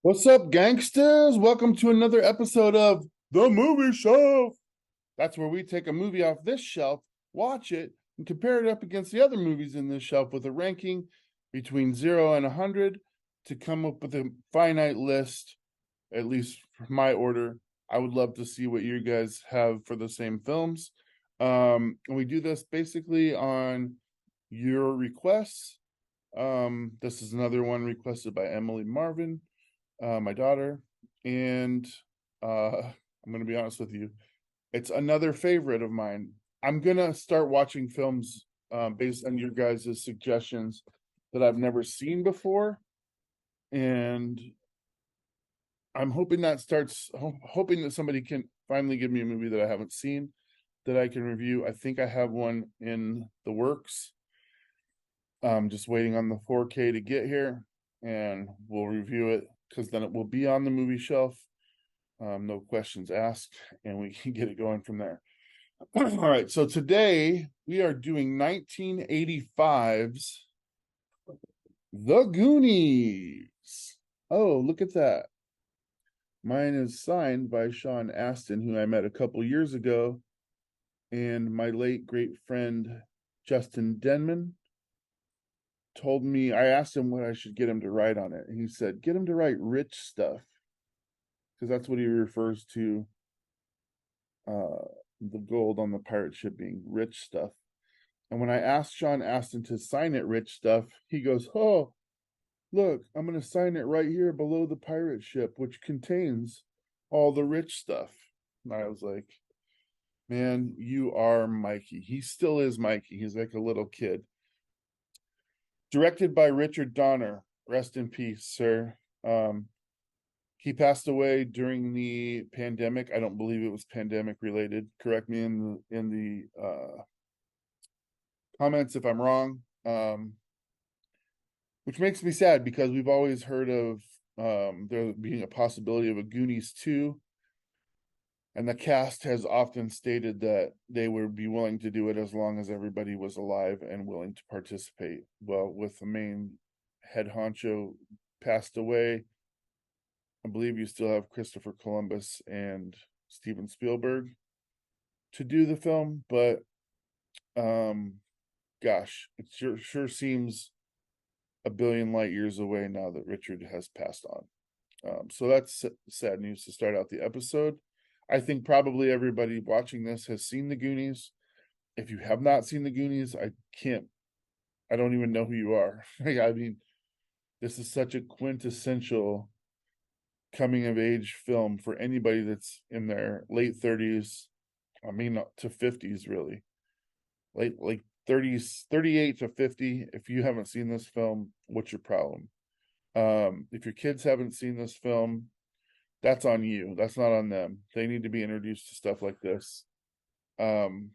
What's up, gangsters? Welcome to another episode of The Movie Shelf. That's where we take a movie off this shelf, watch it, and compare it up against the other movies in this shelf with a ranking between 0 and 100 to come up with a finite list, at least for my order. I would love to see what you guys have for the same films. And we do this basically on your requests. This is another one requested by Emily Marvin, my daughter, and I'm going to be honest with you, it's another favorite of mine. I'm going to start watching films based on your guys' suggestions that I've never seen before, and I'm hoping hoping that somebody can finally give me a movie that I haven't seen that I can review. I think I have one in the works. Just waiting on the 4K to get here, and we'll review it because then it will be on the movie shelf. No questions asked, and we can get it going from there. All right, so today we are doing 1985's The Goonies. Oh, look at that. Mine is signed by Sean Astin, who I met a couple years ago, and my late great friend Justin Denman told me, I asked him what I should get him to write on it, and he said, get him to write rich stuff, because that's what he refers to the gold on the pirate ship being rich stuff. And when I asked Sean Astin to sign it rich stuff, he goes, oh, look, I'm going to sign it right here below the pirate ship, which contains all the rich stuff. And I was like, man, you are Mikey. He still is Mikey. He's like a little kid. Directed by Richard Donner. Rest in peace, sir. He passed away during the pandemic. I don't believe it was pandemic related. Correct me in the comments if I'm wrong. Which makes me sad because we've always heard of there being a possibility of a Goonies 2, and the cast has often stated that they would be willing to do it as long as everybody was alive and willing to participate. Well, with the main head honcho passed away, I believe you still have Christopher Columbus and Steven Spielberg to do the film, but gosh, it sure seems a billion light years away now that Richard has passed on. So that's sad news to start out the episode. I think probably everybody watching this has seen the Goonies. If you have not seen the Goonies, I don't even know who you are. I mean, this is such a quintessential coming of age film for anybody that's in their late 30s. I mean, to 50s, really. Like 30s, 38 to 50. If you haven't seen this film, what's your problem? If your kids haven't seen this film, that's on you. That's not on them. They need to be introduced to stuff like this. Um,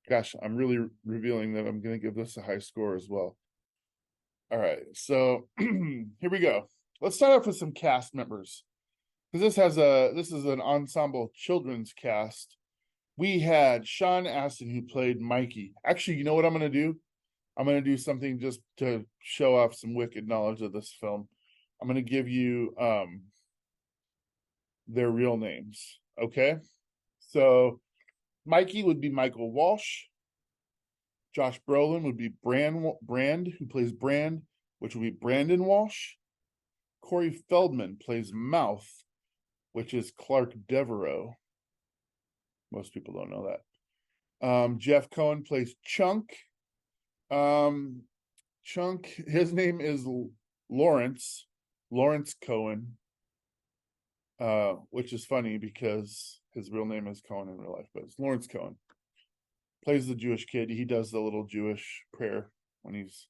Gosh, I'm really revealing that I'm going to give this a high score as well. All right, so here we go. Let's start off with some cast members because this is an ensemble children's cast. We had Sean Astin who played Mikey. Actually, you know what I'm going to do? I'm going to do something just to show off some wicked knowledge of this film. I'm going to give you their real names. Okay. So Mikey would be Michael Walsh. Josh Brolin would be Brand, who plays Brand, which would be Brandon Walsh. Corey Feldman plays Mouth, which is Clark Devereaux. Most people don't know that. Jeff Cohen plays Chunk. Chunk, his name is Lawrence Cohen, which is funny because his real name is Cohen in real life, but it's Lawrence Cohen. Plays the Jewish kid. He does the little Jewish prayer when he's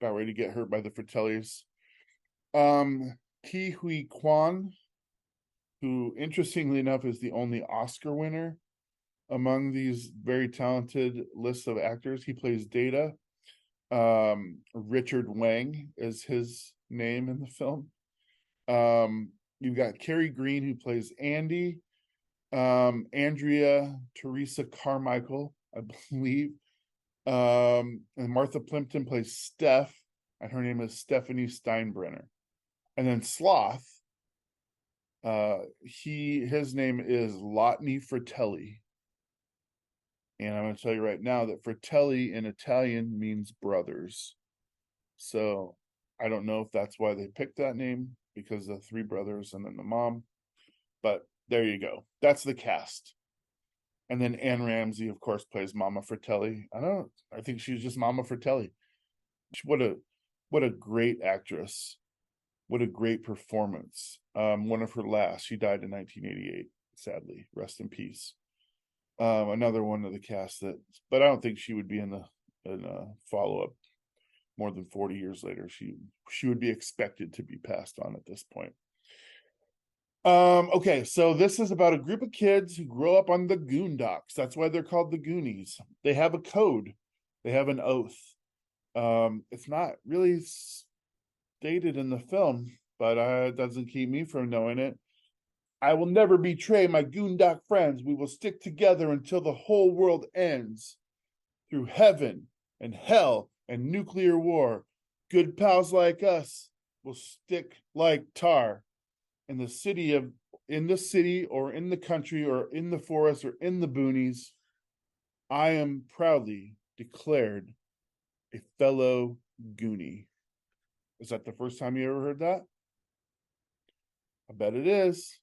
about ready to get hurt by the Fratellis. Ki Hui Kwan, who interestingly enough is the only Oscar winner among these very talented lists of actors. He plays Data. Richard Wang is his name in the film. You've got Carrie Green who plays Andy. Andrea Teresa Carmichael, I believe. And Martha Plimpton plays Steph, and her name is Stephanie Steinbrenner. And then Sloth His name is Lotnie Fratelli. And I'm going to tell you right now that Fratelli in Italian means brothers. So I don't know if that's why they picked that name, because of the three brothers and then the mom. But there you go. That's the cast. And then Anne Ramsey, of course, plays Mama Fratelli. I think she's just Mama Fratelli. What a great actress. What a great performance. One of her last. She died in 1988, sadly. Rest in peace. Another one of the cast but I don't think she would be in a follow-up more than 40 years later. She would be expected to be passed on at this point. Okay, so this is about a group of kids who grow up on the Goondocks. That's why they're called the Goonies. They have a code. They have an oath. It's not really stated in the film, but it doesn't keep me from knowing it. I will never betray my Goondock friends. We will stick together until the whole world ends. Through heaven and hell and nuclear war, good pals like us will stick like tar. In the city or in the country or in the forest or in the boonies, I am proudly declared a fellow Goonie. Is that the first time you ever heard that? I bet it is.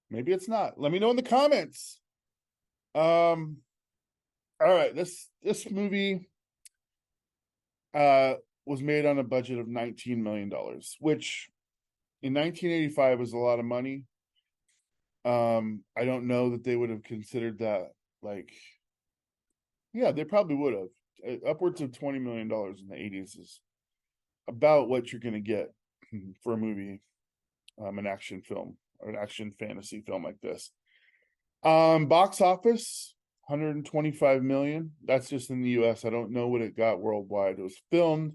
Maybe it's not. Let me know in the comments. All right, this movie was made on a budget of $19 million, which in 1985 was a lot of money. I don't know that they would have considered that, like, yeah, they probably would have. Upwards of $20 million in the 80s is about what you're going to get for a movie, an action film, or an action fantasy film like this. Box office, 125 million. That's just in the US. I don't know what it got worldwide. It was filmed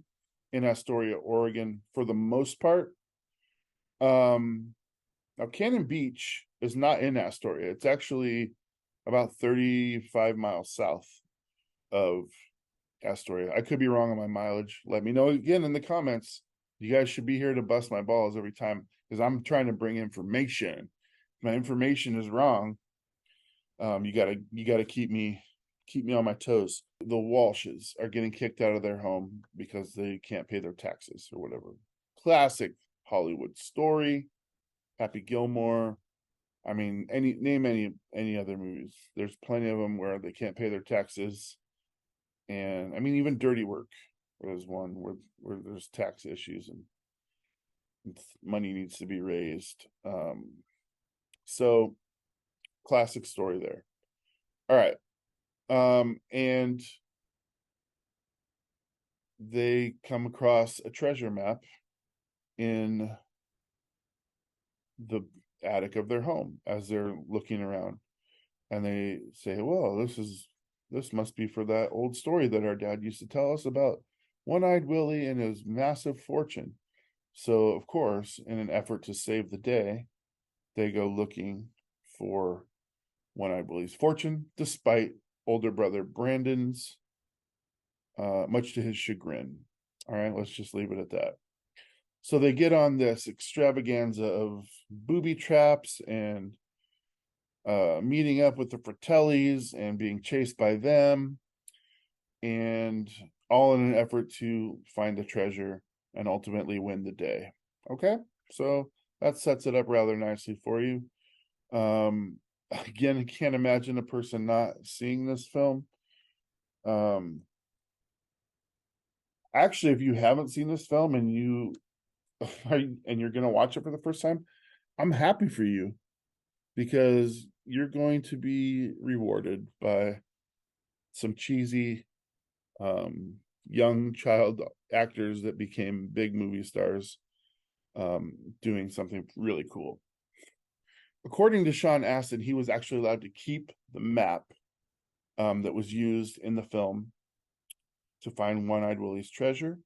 in Astoria, Oregon for the most part. Now Cannon Beach is not in Astoria. It's actually about 35 miles south of Astoria. I could be wrong on my mileage. Let me know again in the comments. You guys should be here to bust my balls every time, because I'm trying to bring information. If my information is wrong, you gotta keep me on my toes. The Walshes are getting kicked out of their home because they can't pay their taxes or whatever. Classic Hollywood story. Happy Gilmore. I mean, any other movies. There's plenty of them where they can't pay their taxes. And I mean, even Dirty Work was one where there's tax issues and money needs to be raised. So classic story there. All right. And they come across a treasure map in the attic of their home as they're looking around, and they say, well, this must be for that old story that our dad used to tell us about One-Eyed Willie and his massive fortune. So of course, in an effort to save the day, they go looking for One-Eyed Willie's fortune, despite older brother Brandon's much to his chagrin. All right, let's just leave it at that. So they get on this extravaganza of booby traps and meeting up with the Fratellis and being chased by them, and all in an effort to find a treasure and ultimately win the day. Okay, so that sets it up rather nicely for you. Again, I can't imagine a person not seeing this film. Actually, if you haven't seen this film and you're going to watch it for the first time, I'm happy for you, because you're going to be rewarded by some cheesy young child actors that became big movie stars doing something really cool. According to Sean Astin, he was actually allowed to keep the map that was used in the film to find One-Eyed Willie's treasure.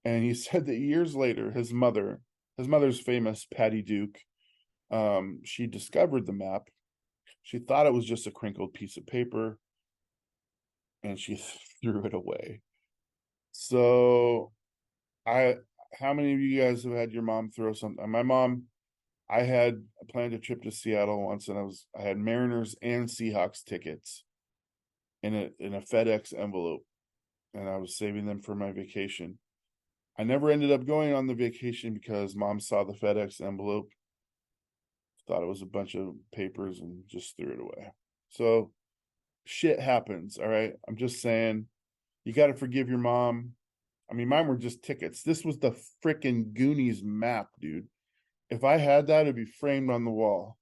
And he said that years later, his mother's famous Patty Duke, she discovered the map. She thought it was just a crinkled piece of paper, and she threw it away. So how many of you guys have had your mom throw something? My mom, I had planned a trip to Seattle once, and I had Mariners and Seahawks tickets in a FedEx envelope, and I was saving them for my vacation. I never ended up going on the vacation because mom saw the FedEx envelope, thought it was a bunch of papers, and just threw it away. So shit happens, all right? I'm just saying, you got to forgive your mom. I mean, mine were just tickets. This was the freaking Goonies map, dude. If I had that, it'd be framed on the wall.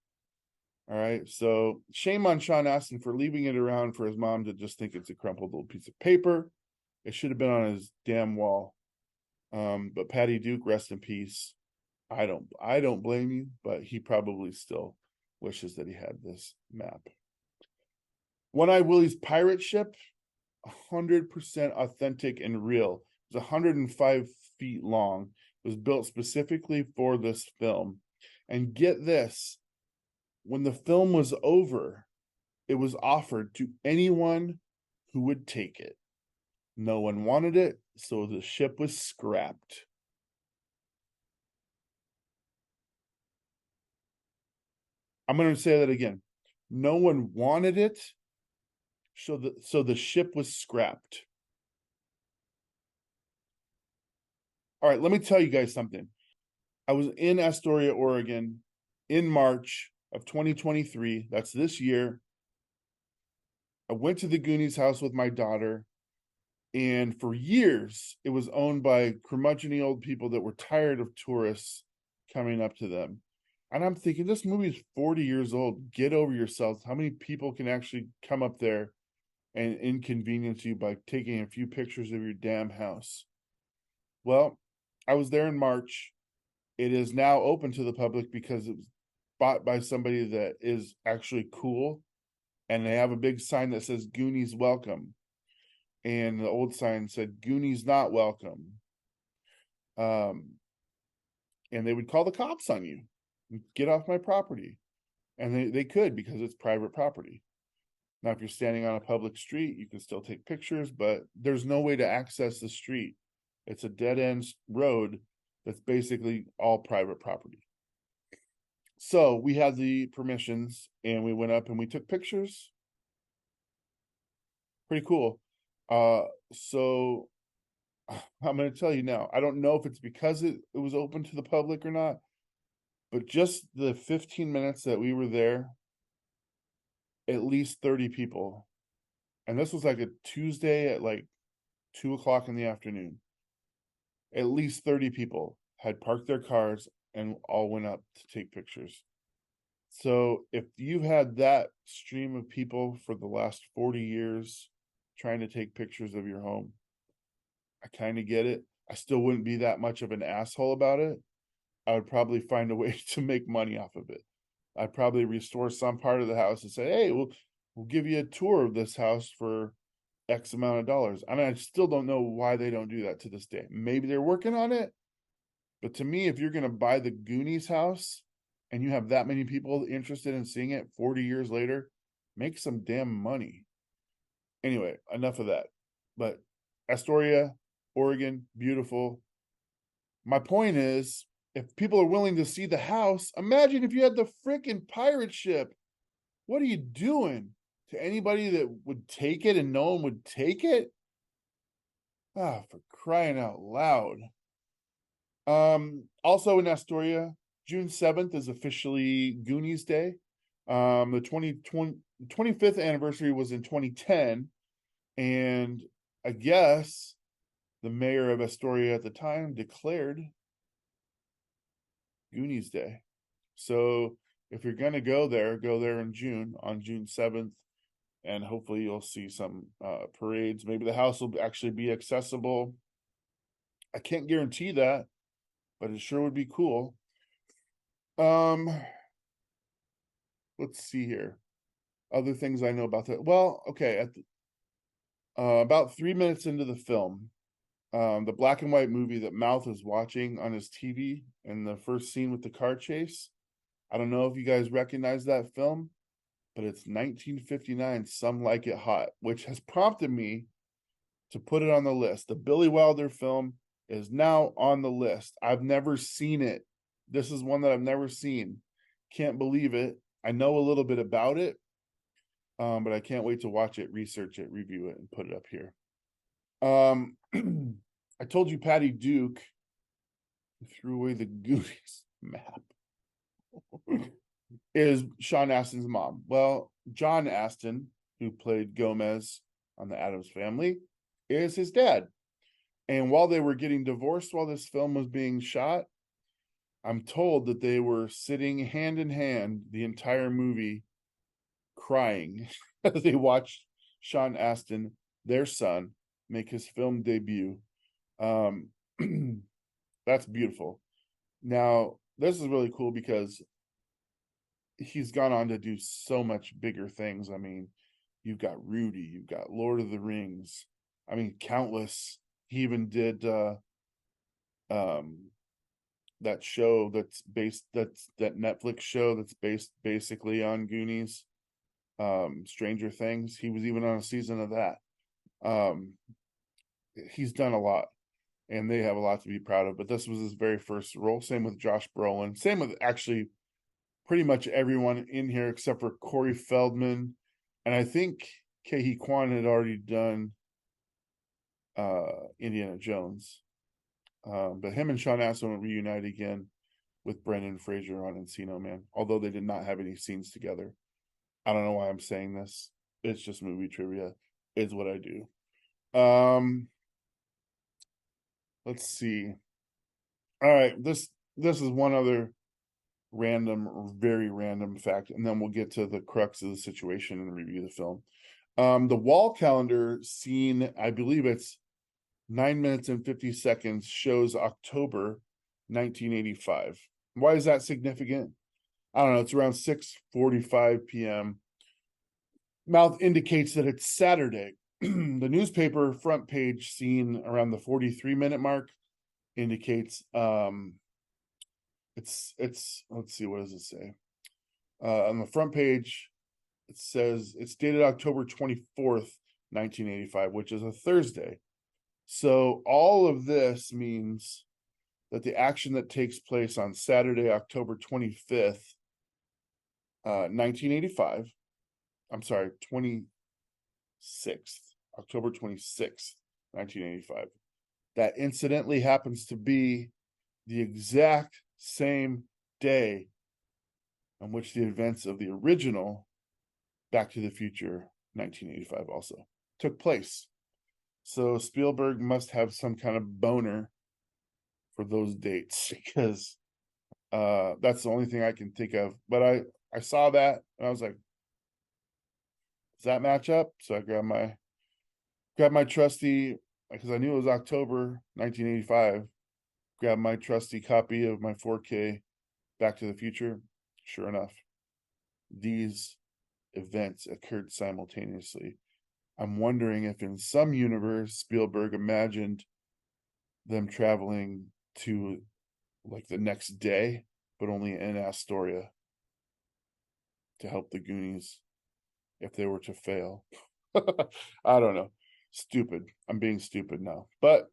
All right. So shame on Sean Astin for leaving it around for his mom to just think it's a crumpled little piece of paper. It should have been on his damn wall. But Patty Duke, rest in peace. I don't blame you, but he probably still wishes that he had this map. One Eye Willie's pirate ship, 100% authentic and real. It was 105 feet long. It was built specifically for this film. And get this, when the film was over, it was offered to anyone who would take it. No one wanted it, so the ship was scrapped. I'm going to say that again. No one wanted it, so the ship was scrapped. All right, let me tell you guys something. I was in Astoria, Oregon in March of 2023. That's this year. I went to the Goonies house with my daughter, and for years, it was owned by curmudgeon old people that were tired of tourists coming up to them. And I'm thinking, this movie is 40 years old. Get over yourselves. How many people can actually come up there and inconvenience you by taking a few pictures of your damn house? Well, I was there in March. It is now open to the public because it was bought by somebody that is actually cool. And they have a big sign that says Goonies welcome. And the old sign said Goonies not welcome. And they would call the cops on you. Get off my property. And they could, because it's private property. Now, if you're standing on a public street, you can still take pictures, but there's no way to access the street. It's a dead-end road that's basically all private property. So we had the permissions, and we went up and we took pictures. Pretty cool. So I'm going to tell you now, I don't know if it's because it was open to the public or not, but just the 15 minutes that we were there, at least 30 people. And this was like a Tuesday at like 2:00 in the afternoon. At least 30 people had parked their cars and all went up to take pictures. So if you've had that stream of people for the last 40 years trying to take pictures of your home, I kind of get it. I still wouldn't be that much of an asshole about it. I would probably find a way to make money off of it. I'd probably restore some part of the house and say, hey, we'll give you a tour of this house for X amount of dollars. I mean, I still don't know why they don't do that to this day. Maybe they're working on it. But to me, if you're going to buy the Goonies house and you have that many people interested in seeing it 40 years later, make some damn money. Anyway, enough of that. But Astoria, Oregon, beautiful. My point is, if people are willing to see the house, imagine if you had the freaking pirate ship. What are you doing? To anybody that would take it and no one would take it? Ah, for crying out loud. Also in Astoria, June 7th is officially Goonies Day. The 25th anniversary was in 2010, and I guess the mayor of Astoria at the time declared Goonies Day. So if you're going to go there in June, on June 7th, and hopefully you'll see some parades. Maybe the house will actually be accessible. I can't guarantee that, but it sure would be cool. Let's see here. Other things I know about that. Well, okay, about 3 minutes into the film, the black and white movie that Mouth is watching on his TV in the first scene with the car chase. I don't know if you guys recognize that film, but it's 1959, Some Like It Hot, which has prompted me to put it on the list. The Billy Wilder film is now on the list. I've never seen it, This is one that I've never seen. Can't believe it. I know a little bit about it, but I can't wait to watch it, research it, review it, and put it up here. I told you Patty Duke threw away the Goonies map is Sean Astin's mom. Well, John Astin, who played Gomez on the Addams Family, is his dad. And while they were getting divorced while this film was being shot, I'm told that they were sitting hand in hand the entire movie crying as they watched Sean Astin, their son, make his film debut. That's beautiful. Now, this is really cool because he's gone on to do so much bigger things. I mean, you've got Rudy, you've got Lord of the Rings. I mean, countless. He even did that show that Netflix show that's based basically on Goonies, Stranger Things. He was even on a season of that. He's done a lot, and they have a lot to be proud of. But this was his very first role. Same with Josh Brolin. Same with actually pretty much everyone in here except for Corey Feldman, and I think Ke Kwan had already done Indiana Jones. But him and Sean Astin will reunite again with Brendan Fraser on Encino Man, although they did not have any scenes together. I don't know why I'm saying this. It's just movie trivia. Is what I do. Let's see. All right, this is one other very random fact, and then we'll get to the crux of the situation and review the film. The wall calendar scene, I believe it's 9 minutes and 50 seconds, shows October 1985. Why is that significant? I don't know. It's around 6:45 p.m. Mouth indicates that it's Saturday. The newspaper front page scene around the 43-minute mark indicates it's let's see, what does it say? On the front page, it says it's dated October 24th, 1985, which is a Thursday. So all of this means that the action that takes place on Saturday, October 25th, 1985, I'm sorry, 26th, October 26th, 1985, that incidentally happens to be the exact same day on which the events of the original Back to the Future 1985 also took place. So Spielberg must have some kind of boner for those dates, because that's the only thing I can think of. But I saw that and I was like, does that match up? So I grabbed my trusty, because I knew it was October 1985, grabbed my trusty copy of my 4K Back to the Future. Sure enough, these events occurred simultaneously. I'm wondering if in some universe Spielberg imagined them traveling to like the next day, but only in Astoria, to help the Goonies if they were to fail. I don't know. Stupid. I'm being stupid now. But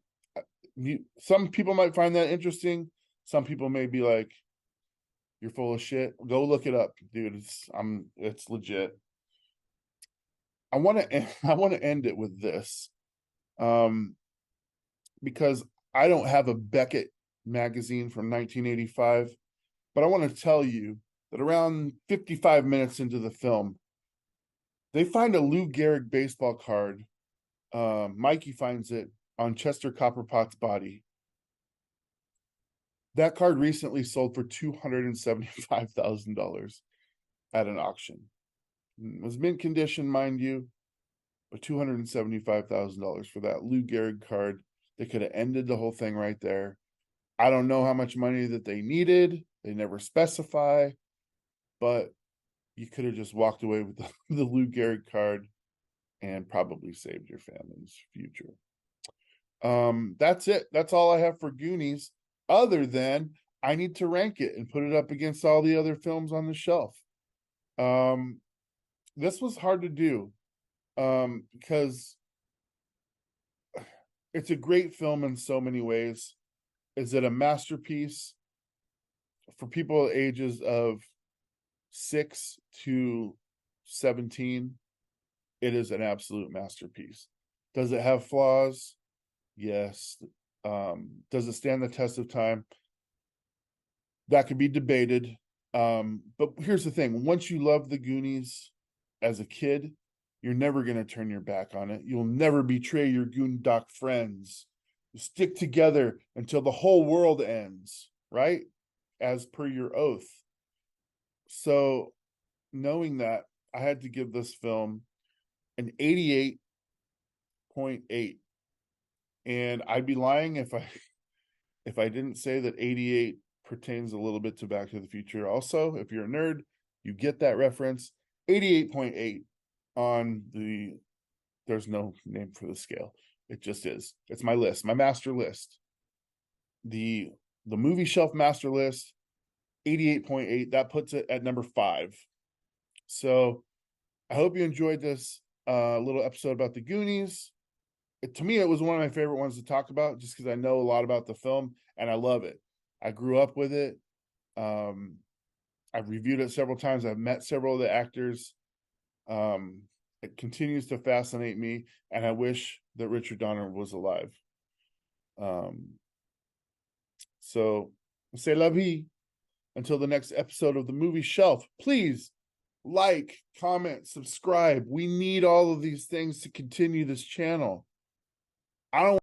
some people might find that interesting. Some people may be like, you're full of shit. Go look it up, dude. It's legit. I want to end it with this, because I don't have a Beckett magazine from 1985, but I want to tell you that around 55 minutes into the film, they find a Lou Gehrig baseball card. Mikey finds it on Chester Copperpot's body. That card recently sold for $275,000 at an auction. It was mint condition, mind you, but $275,000 for that Lou Gehrig card. They could have ended the whole thing right there. I don't know how much money that they needed. They never specify, but you could have just walked away with the Lou Gehrig card and probably saved your family's future. That's it. That's all I have for Goonies, other than I need to rank it and put it up against all the other films on the shelf. This was hard to do, because it's a great film in so many ways. Is it a masterpiece? for people ages of 6 to 17, it is an absolute masterpiece. Does it have flaws? Yes. Does it stand the test of time? That could be debated. But here's the thing: once you love the Goonies as a kid, you're never going to turn your back on it. You'll never betray your Goondock friends. You stick together until the whole world ends, right? As per your oath. So, knowing that, I had to give this film an 88.8. And I'd be lying if I didn't say that 88 pertains a little bit to Back to the Future. Also, if you're a nerd, you get that reference. 88.8 on the, there's no name for the scale. It just is. It's my list, my master list. The movie shelf master list, 88.8. That puts it at number 5. So I hope you enjoyed this little episode about the Goonies. To me, it was one of my favorite ones to talk about just because I know a lot about the film and I love it. I grew up with it. I've reviewed it several times. I've met several of the actors. It continues to fascinate me, and I wish that Richard Donner was alive. So, c'est la vie. Until the next episode of the Movie Shelf, please like, comment, subscribe. We need all of these things to continue this channel. I don't